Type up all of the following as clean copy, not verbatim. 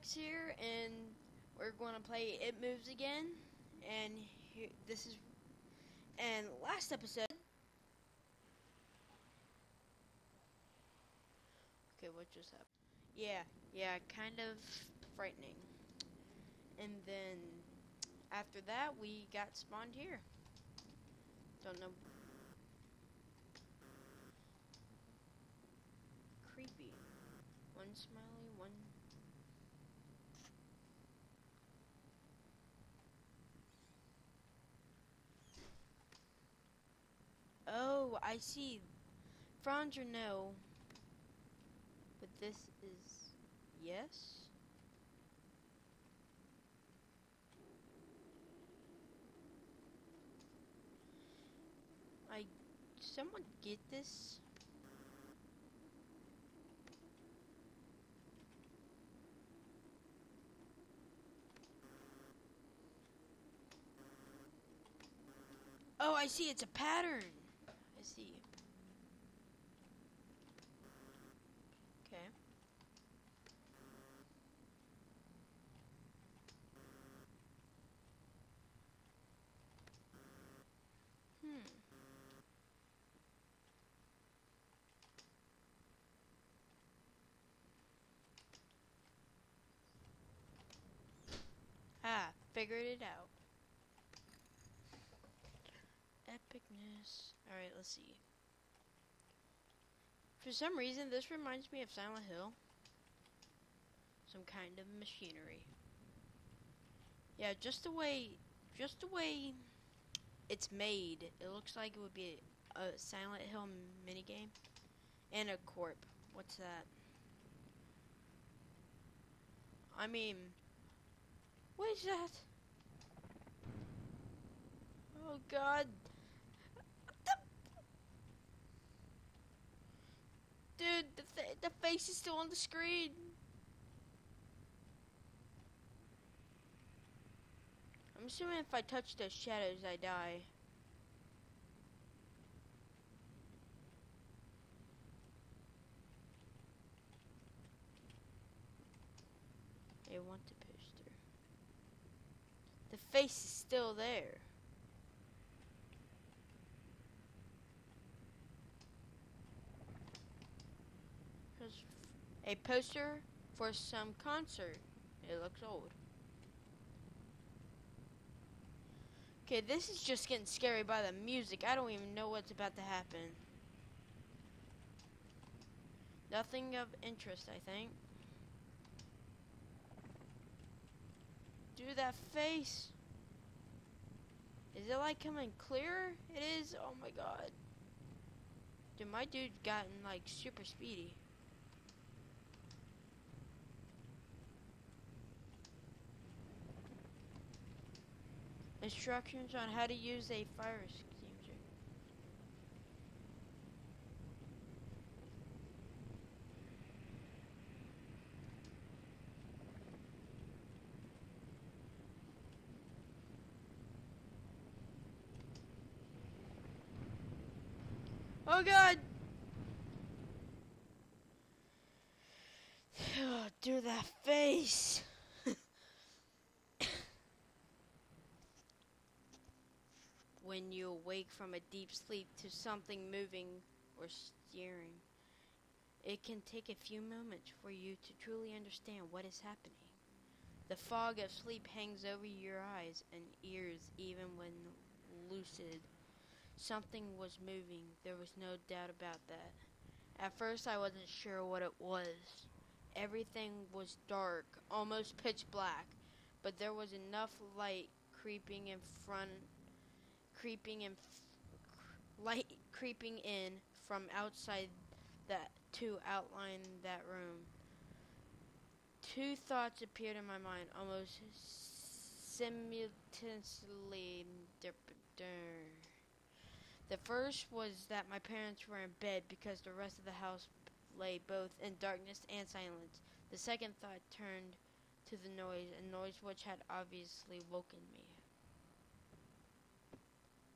Alex here, and we're going to play It Moves again. And last episode. Okay, what just happened? Yeah, kind of frightening. And then after that, we got spawned here. Don't know. Creepy. One smiley, one. Oh, I see. Franz or no. But this is yes. Someone get this? Oh, I see. It's a pattern. I see. Okay. Figured it out. Epicness. Alright, let's see. For some reason, this reminds me of Silent Hill. Some kind of machinery. Yeah, just the way it's made, it looks like it would be a Silent Hill minigame. And a corp. What's that? I mean, what is that? Oh God. Dude, the face is still on the screen. I'm assuming if I touch those shadows, I die. They want the poster. The face is still there. There's a poster for some concert. It looks old. Okay, this is just getting scary by the music. I don't even know what's about to happen. Nothing of interest, I think. Dude, that face. Is it like coming clearer? It is. Oh my God. Dude, my dude gotten like super speedy. Instructions on how to use a fire extinguisher. Oh God! Oh, dude, that face! When you awake from a deep sleep to something moving or steering, it can take a few moments for you to truly understand what is happening. The fog of sleep hangs over your eyes and ears even when lucid. Something was moving. There was no doubt about that. At first, I wasn't sure what it was. Everything was dark, almost pitch black, but there was enough light creeping in from outside that to outline that room. Two thoughts appeared in my mind almost simultaneously. The first was that my parents were in bed because the rest of the house lay both in darkness and silence. The second thought turned to the noise, a noise which had obviously woken me.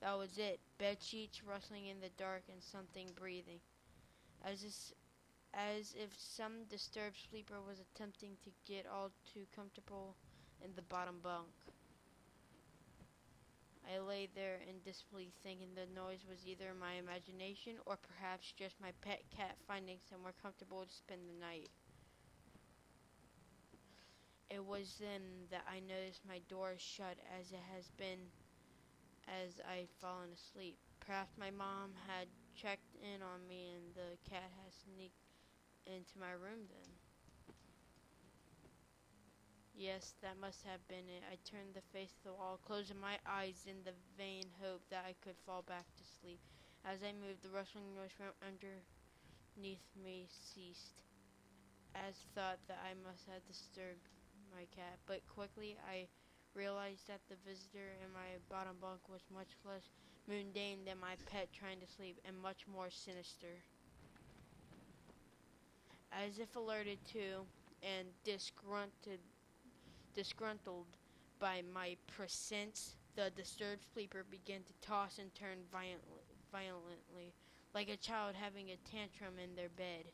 That was it. Bed sheets rustling in the dark and something breathing. As as if some disturbed sleeper was attempting to get all too comfortable in the bottom bunk. I lay there in disbelief, thinking the noise was either my imagination or perhaps just my pet cat finding somewhere comfortable to spend the night. It was then that I noticed my door shut as it has been as I'd fallen asleep. Perhaps my mom had checked in on me and the cat had sneaked into my room then. Yes, that must have been it. I turned the face to the wall, closing my eyes in the vain hope that I could fall back to sleep. As I moved, the rustling noise from underneath me ceased, as thought that I must have disturbed my cat. But quickly I realized that the visitor in my bottom bunk was much less mundane than my pet trying to sleep, and much more sinister. As if alerted to and disgruntled by my presence, the disturbed sleeper began to toss and turn violently, like a child having a tantrum in their bed.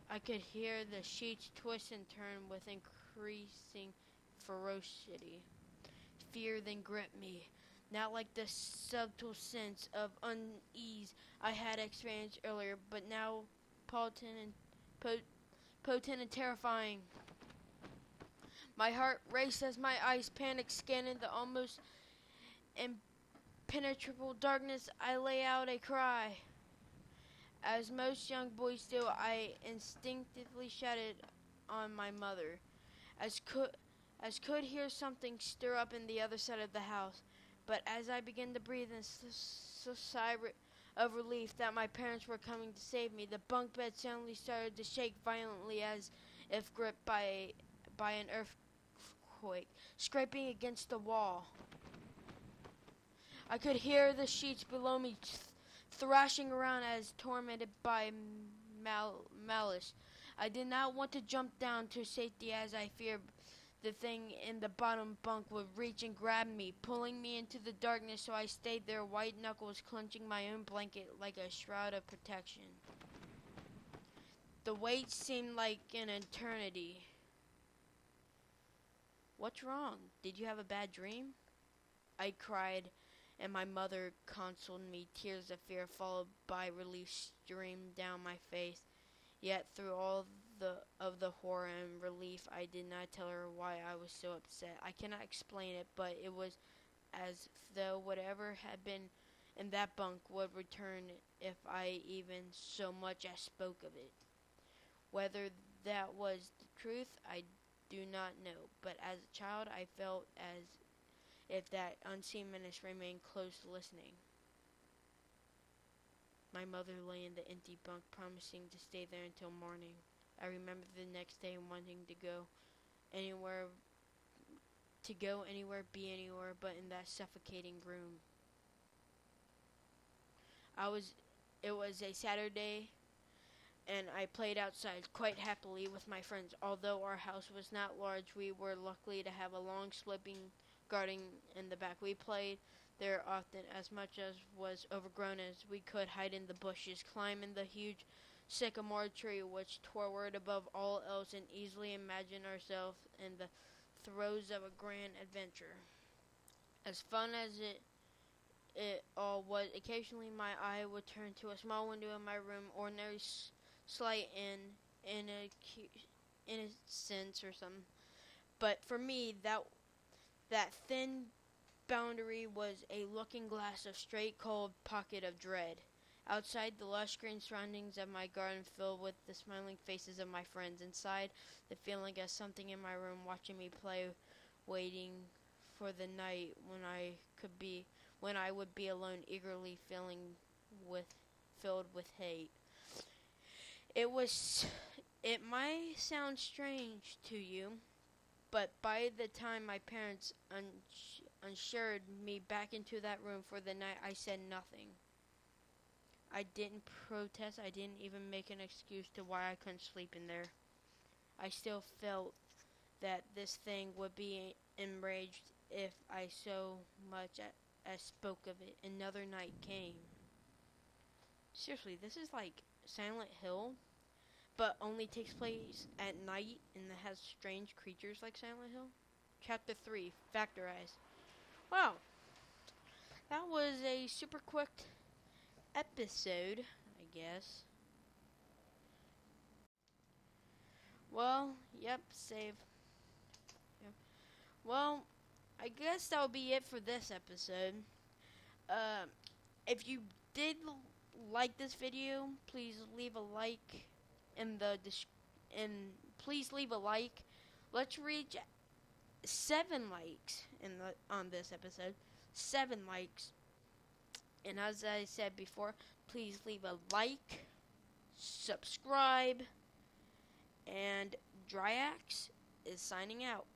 I could hear the sheets twist and turn with increasing ferocity. Fear then gripped me, not like the subtle sense of unease I had experienced earlier, but now potent and terrifying. My heart raced as my eyes panicked, scanning the almost impenetrable darkness. I let out a cry. As most young boys do, I instinctively shouted on my mother, as could hear something stir up in the other side of the house. But as I began to breathe in a sigh of relief that my parents were coming to save me, the bunk bed suddenly started to shake violently, as if gripped by an earthquake, scraping against the wall. I could hear the sheets below me thrashing around as tormented by malice. I did not want to jump down to safety, as I feared the thing in the bottom bunk would reach and grab me, pulling me into the darkness, so I stayed there, white knuckles clenching my own blanket like a shroud of protection. The wait seemed like an eternity. "What's wrong? Did you have a bad dream?" I cried, and my mother consoled me. Tears of fear followed by relief streamed down my face. Yet through all of the horror and relief, I did not tell her why I was so upset. I cannot explain it, but it was as though whatever had been in that bunk would return if I even so much as spoke of it. Whether that was the truth, I do not know, but as a child I felt as if that unseen menace remained close listening. My mother lay in the empty bunk, promising to stay there until morning. I remember the next day wanting to go anywhere, be anywhere but in that suffocating room. It was a Saturday, and I played outside quite happily with my friends. Although our house was not large, we were lucky to have a long sloping garden in the back. We played there often, as much as was overgrown as we could hide in the bushes, climb in the huge sycamore tree which towered above all else, and easily imagine ourselves in the throes of a grand adventure. As fun as it all was, occasionally my eye would turn to a small window in my room, ordinary slight in a sense or something. But for me, that thin boundary was a looking glass of straight cold pocket of dread. Outside, the lush green surroundings of my garden filled with the smiling faces of my friends. Inside, the feeling of something in my room watching me play, waiting for the night when I would be alone, eagerly filled with hate. It might sound strange to you, but by the time my parents ushered me back into that room for the night, I said nothing. I didn't protest. I didn't even make an excuse to why I couldn't sleep in there. I still felt that this thing would be enraged if I so much as spoke of it. Another night came. Seriously, this is like Silent Hill, but only takes place at night and it has strange creatures like Silent Hill. Chapter 3, Factorize. Wow, that was a super quick episode, I guess. Well, yep, save. Yep. Well, I guess that'll be it for this episode. If you did like this video, please leave a like and please leave a like. Let's reach 7 likes on this episode. 7 likes. And as I said before, please leave a like, subscribe, and Dryax is signing out.